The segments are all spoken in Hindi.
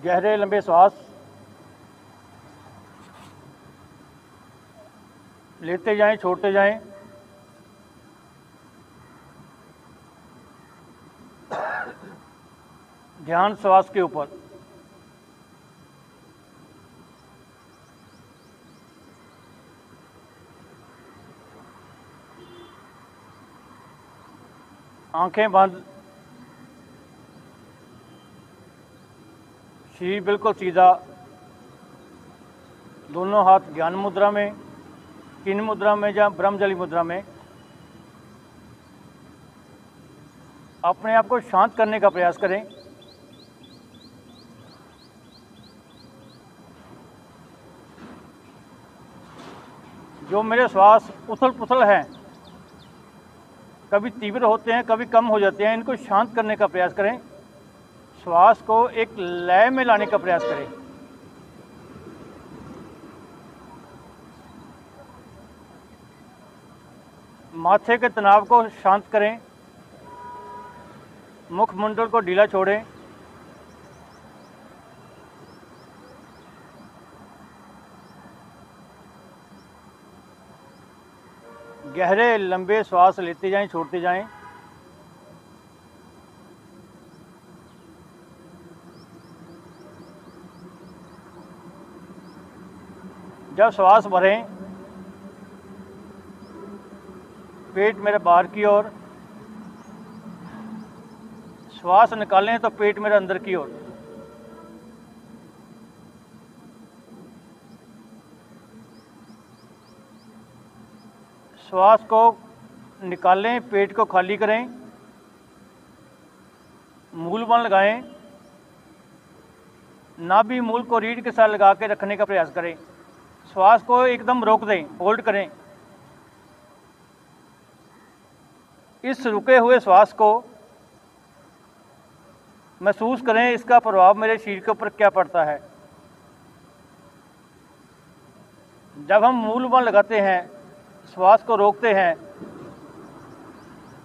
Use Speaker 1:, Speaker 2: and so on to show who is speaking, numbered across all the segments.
Speaker 1: गहरे लंबे श्वास लेते जाएं, छोड़ते जाएं। ध्यान श्वास के ऊपर। आंखें बंद, शरीर बिल्कुल सीधा, दोनों हाथ ज्ञान मुद्रा में, किन मुद्रा में या ब्रह्मजली मुद्रा में। अपने आप को शांत करने का प्रयास करें। जो मेरे श्वास उथल पुथल हैं, कभी तीव्र होते हैं, कभी कम हो जाते हैं, इनको शांत करने का प्रयास करें। श्वास को एक लय में लाने का प्रयास करें। माथे के तनाव को शांत करें। मुखमंडल को ढीला छोड़ें। गहरे लंबे श्वास लेते जाएं, छोड़ते जाएं। जब श्वास भरें, पेट मेरे बाहर की ओर, श्वास निकालें तो पेट मेरे अंदर की ओर। श्वास को निकालें, पेट को खाली करें, मूल बल लगाएं, नाभि मूल को रीढ़ के साथ लगा के रखने का प्रयास करें। श्वास को एकदम रोक दें, होल्ड करें। इस रुके हुए श्वास को महसूस करें, इसका प्रभाव मेरे शरीर के ऊपर क्या पड़ता है। जब हम मूल बल लगाते हैं, श्वास को रोकते हैं,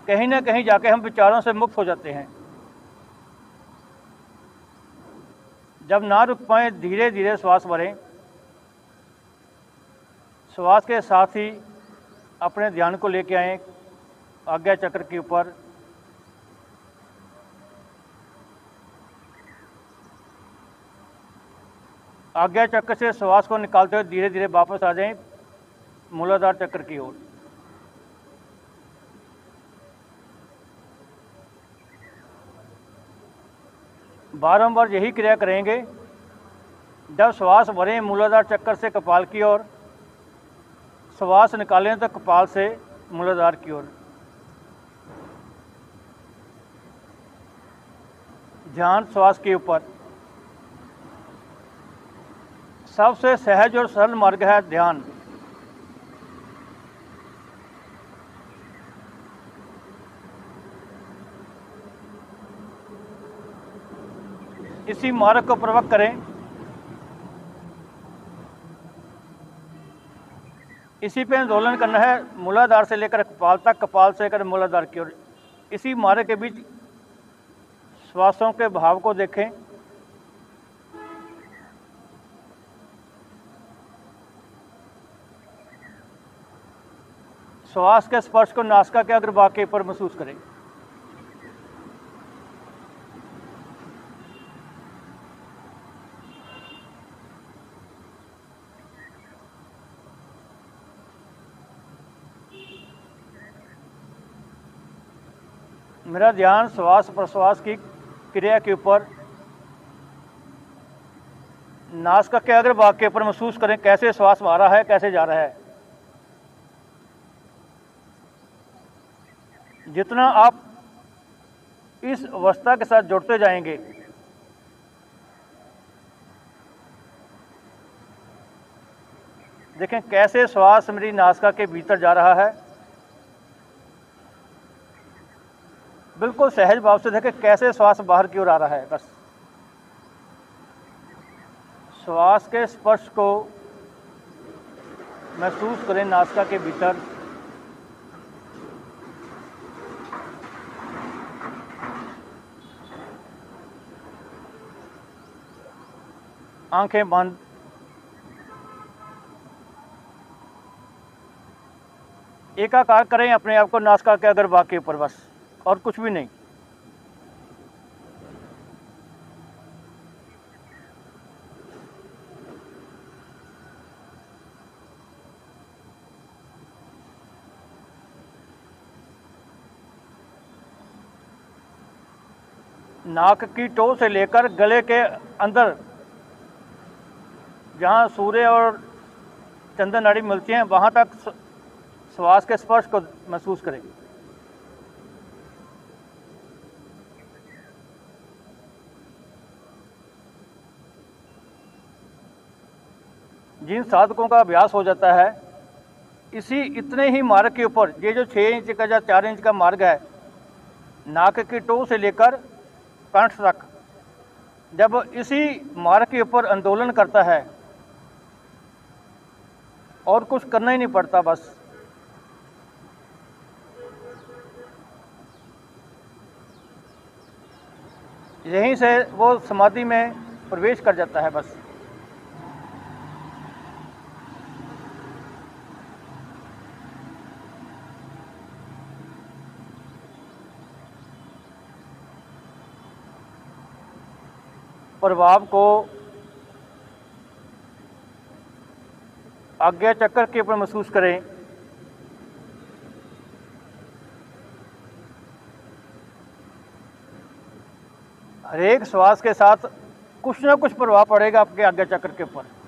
Speaker 1: कहीं ना कहीं जाके हम विचारों से मुक्त हो जाते हैं। जब ना रुक पाए, धीरे धीरे श्वास भरें। श्वास के साथ ही अपने ध्यान को लेके आएं आज्ञा चक्र के ऊपर। आज्ञा चक्र से श्वास को निकालते हुए धीरे धीरे वापस आ जाएं मूलाधार चक्र की ओर। बारंबार यही क्रिया करेंगे। जब श्वास भरें मूलाधार चक्र से कपाल की ओर, श्वास निकालें तो कपाल से मूलाधार की ओर। ध्यान श्वास के ऊपर। सबसे सहज और सरल मार्ग है ध्यान। इसी मार्ग को प्रवक्त करें। इसी पे आंदोलन करना है, मूलाधार से लेकर कपाल तक, कपाल से लेकर मूलाधार की ओर। इसी मार्ग के बीच श्वासों के भाव को देखें। श्वास के स्पर्श को नासिका के अग्रभाग के ऊपर महसूस करें। मेरा ध्यान श्वास प्रश्वास की क्रिया के ऊपर, नासिका के अग्रभाग के ऊपर महसूस करें कैसे श्वास आ रहा है, कैसे जा रहा है। जितना आप इस अवस्था के साथ जुड़ते जाएंगे, देखें कैसे श्वास मेरी नासिका के भीतर जा रहा है। बिल्कुल सहज भाव से देखें कैसे श्वास बाहर की ओर आ रहा है। बस श्वास के स्पर्श को महसूस करें नासिका के भीतर। आंखें बंद, एकाकार करें अपने आप को नासिका के अगर वाक़ के ऊपर, बस और कुछ भी नहीं। नाक की टो से लेकर गले के अंदर जहाँ सूर्य और चंद्र नाड़ी मिलती हैं वहाँ तक श्वास के स्पर्श को महसूस करें। जिन साधकों का अभ्यास हो जाता है, इतने ही मार्ग के ऊपर, ये जो 6 इंच का या 4 इंच का मार्ग है, नाक की टो से लेकर कंठ तक, जब इसी मार्ग के ऊपर आंदोलन करता है और कुछ करना ही नहीं पड़ता, बस यहीं से वो समाधि में प्रवेश कर जाता है। बस प्रभाव को आज्ञा चक्र के ऊपर महसूस करें। हर एक श्वास के साथ कुछ ना कुछ प्रभाव पड़ेगा आपके आज्ञा चक्र के ऊपर।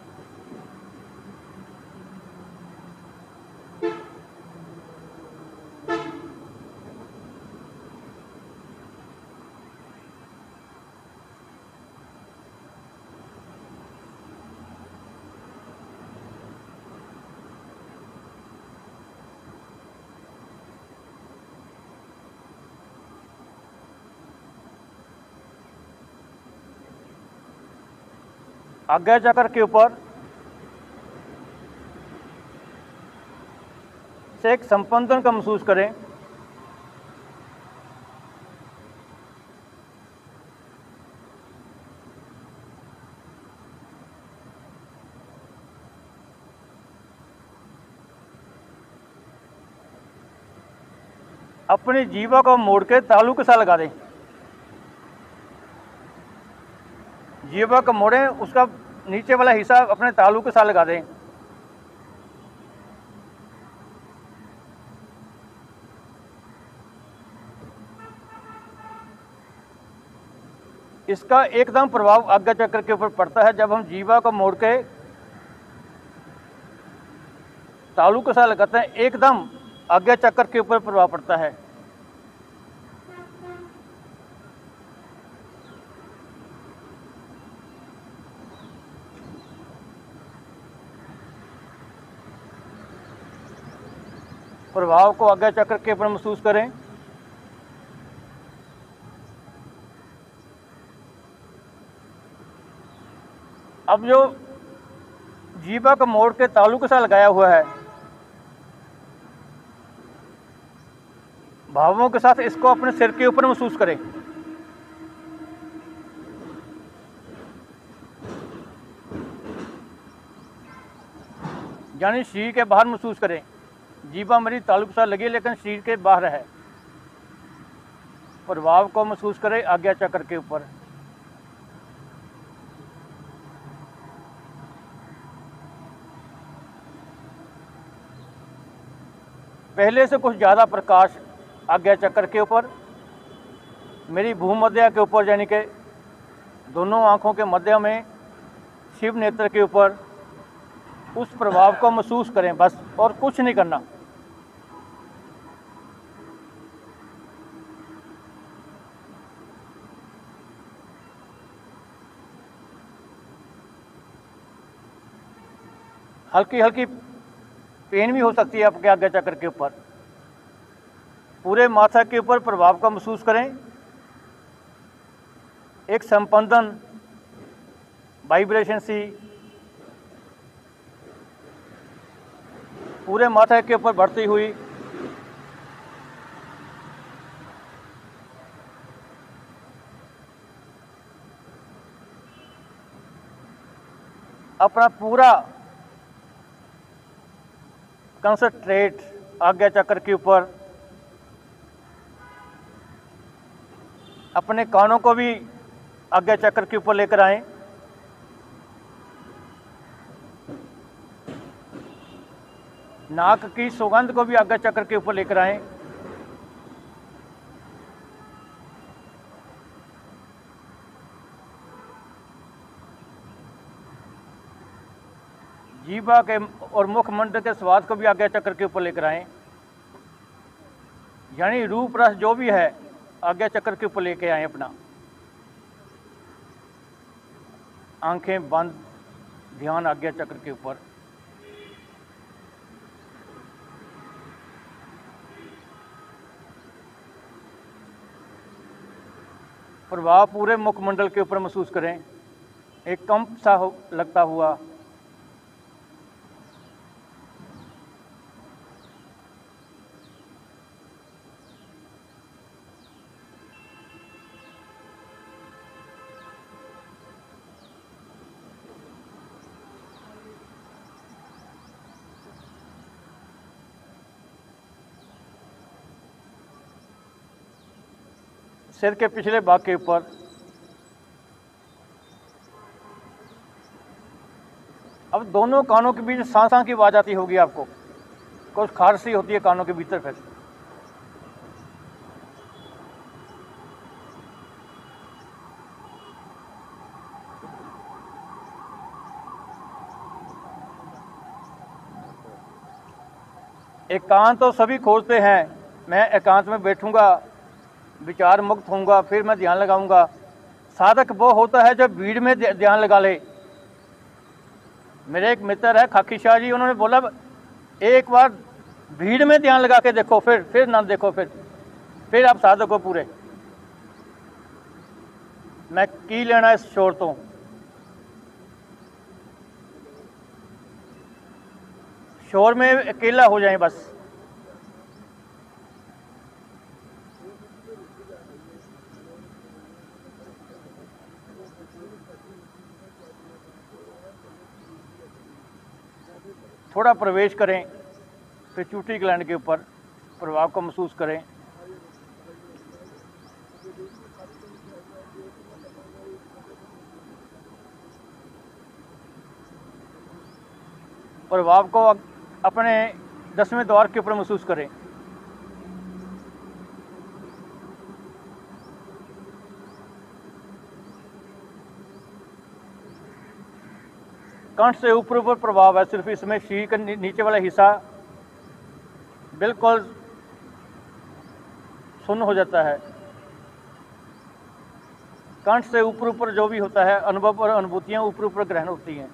Speaker 1: आज्ञा चक्र के ऊपर से एक संपंदन का महसूस करें। अपनी जीवा को मोड़ के तालु के साथ लगा दें। जीवा को मोड़ें, उसका नीचे वाला हिस्सा अपने तालु के साथ लगा दें। इसका एकदम प्रभाव आज्ञा चक्र के ऊपर पड़ता है। जब हम जीवा को मोड़ के तालु के साथ लगाते हैं, एकदम आज्ञा चक्र के ऊपर प्रभाव पड़ता है। प्रभाव को आज्ञा चक्र के ऊपर महसूस करें। अब जो जीवा का मोड़ के तालु के साथ लगाया हुआ है, भावों के साथ इसको अपने सिर के ऊपर महसूस करें। यानी शरीर के बाहर महसूस करें। जीवा मेरी तालु के साथ लगी है लेकिन शरीर के बाहर है। प्रभाव को महसूस करें आज्ञा चक्र के ऊपर। पहले से कुछ ज़्यादा प्रकाश आज्ञा चक्र के ऊपर, मेरी भूमध्या के ऊपर, यानी कि दोनों आँखों के मध्य में शिव नेत्र के ऊपर, उस प्रभाव को महसूस करें बस, और कुछ नहीं करना। हल्की हल्की पेन भी हो सकती है आपके आज्ञा चक्र के ऊपर। पूरे माथा के ऊपर प्रभाव का महसूस करें। एक संपंदन, वाइब्रेशन सी पूरे माथा के ऊपर बढ़ती हुई। अपना पूरा कंसंट्रेट आज्ञा चक्र के ऊपर, अपने कानों को भी आज्ञा चक्र के ऊपर लेकर आएं, नाक की सुगंध को भी आज्ञा चक्र के ऊपर लेकर आएं, जीवा के और मुखमंडल के स्वाद को भी आज्ञा चक्र के ऊपर लेकर आएं, यानी रूप रस जो भी है आज्ञा चक्र के ऊपर लेके आए अपना। आंखें बंद, ध्यान आज्ञा चक्र के ऊपर। प्रभाव पूरे मुखमंडल के ऊपर महसूस करें, एक कंप सा लगता हुआ। सिर के पिछले भाग के ऊपर अब दोनों कानों के बीच सांस की आवाज आती होगी आपको, कुछ खारसी होती है कानों के भीतर। फिर एकांत तो सभी खोजते हैं, मैं एकांत में बैठूंगा, विचार मुक्त होऊंगा, फिर मैं ध्यान लगाऊंगा। साधक वो होता है जो भीड़ में ध्यान लगा ले। मेरे एक मित्र है खाकी शाह जी, उन्होंने बोला एक बार भीड़ में ध्यान लगा के देखो, फिर ना देखो, फिर आप साधक हो पूरे। मैं की लेना इस शोर तो, शोर में अकेला हो जाए बस। थोड़ा प्रवेश करें, फिर चूटी ग्लैंड के ऊपर प्रभाव को महसूस करें। प्रभाव को अपने 10वें द्वार के ऊपर महसूस करें। कंठ से ऊपर प्रभाव है, सिर्फ इसमें शरीर का नीचे वाला हिस्सा बिल्कुल शून्य हो जाता है। कंठ से ऊपर जो भी होता है, अनुभव और अनुभूतियां ऊपर ग्रहण होती हैं।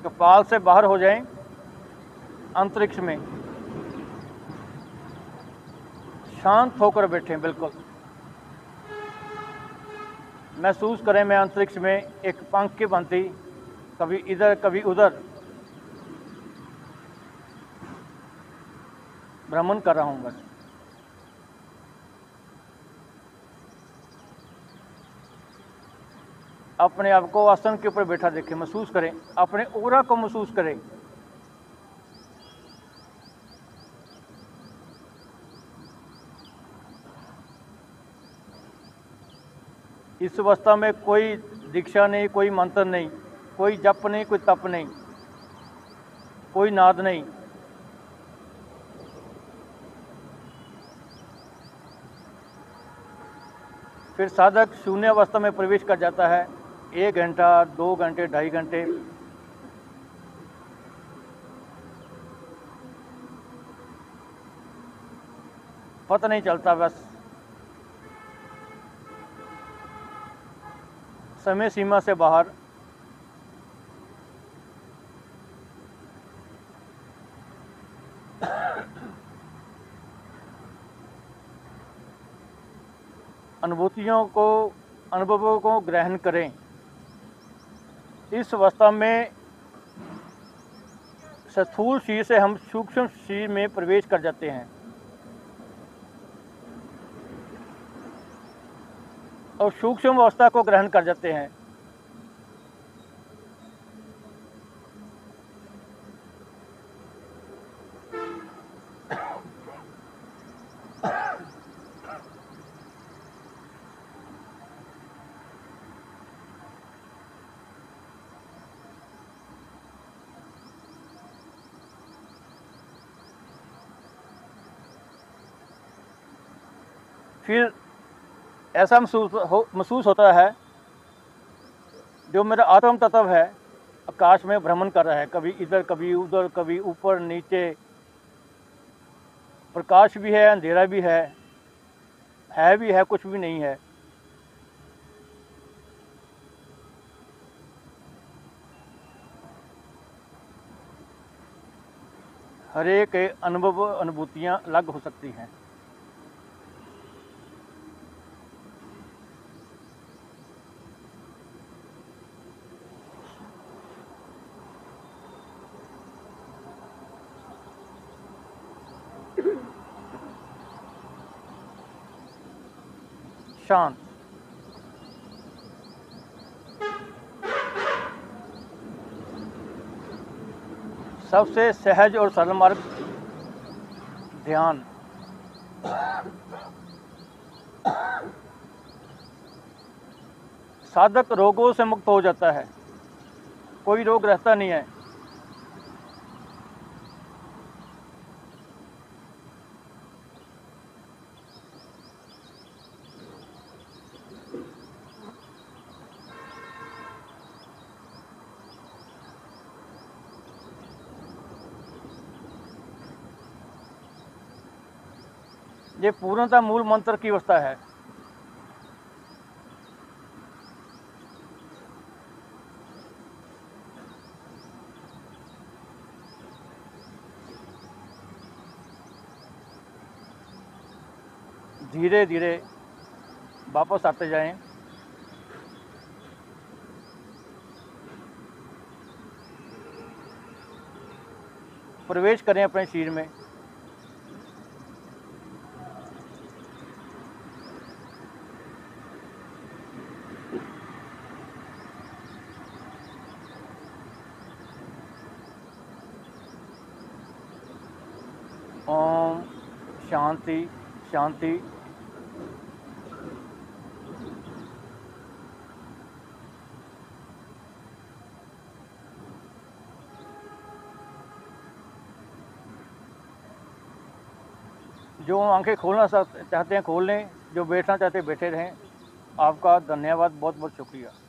Speaker 1: कपाल से बाहर हो जाएं, अंतरिक्ष में शांत होकर बैठें। बिल्कुल महसूस करें मैं अंतरिक्ष में एक पंख की भांति कभी इधर कभी उधर भ्रमण कर रहा हूं बस। अपने आप को आसन के ऊपर बैठा देखें, महसूस करें, अपने ऑरा को महसूस करें। इस अवस्था में कोई दीक्षा नहीं, कोई मंत्र नहीं, कोई जप नहीं, कोई तप नहीं, कोई नाद नहीं। फिर साधक शून्य अवस्था में प्रवेश कर जाता है। 1 घंटा, 2 घंटे, 2.5 घंटे पता नहीं चलता, बस समय सीमा से बाहर। अनुभूतियों को, अनुभवों को ग्रहण करें। इस अवस्था में स्थूल शरीर से हम सूक्ष्म शरीर में प्रवेश कर जाते हैं और सूक्ष्म अवस्था को ग्रहण कर जाते हैं। फिर ऐसा महसूस होता है जो मेरा आत्म तत्व है आकाश में भ्रमण कर रहा है, कभी इधर कभी उधर, कभी ऊपर नीचे। प्रकाश भी है, अंधेरा भी है भी है, कुछ भी नहीं है। हर एक अनुभव, अनुभूतियाँ अलग हो सकती हैं। शांत, सबसे सहज और सरल मार्ग ध्यान। साधक रोगों से मुक्त हो जाता है, कोई रोग रहता नहीं है। ये पूर्णतः मूल मंत्र की अवस्था है। धीरे धीरे वापस आते जाएं। प्रवेश करें अपने शरीर में। ओम शांति शांति। जो आंखें खोलना चाहते हैं खोल लें, जो बैठना चाहते हैं बैठे रहें। आपका धन्यवाद, बहुत बहुत शुक्रिया।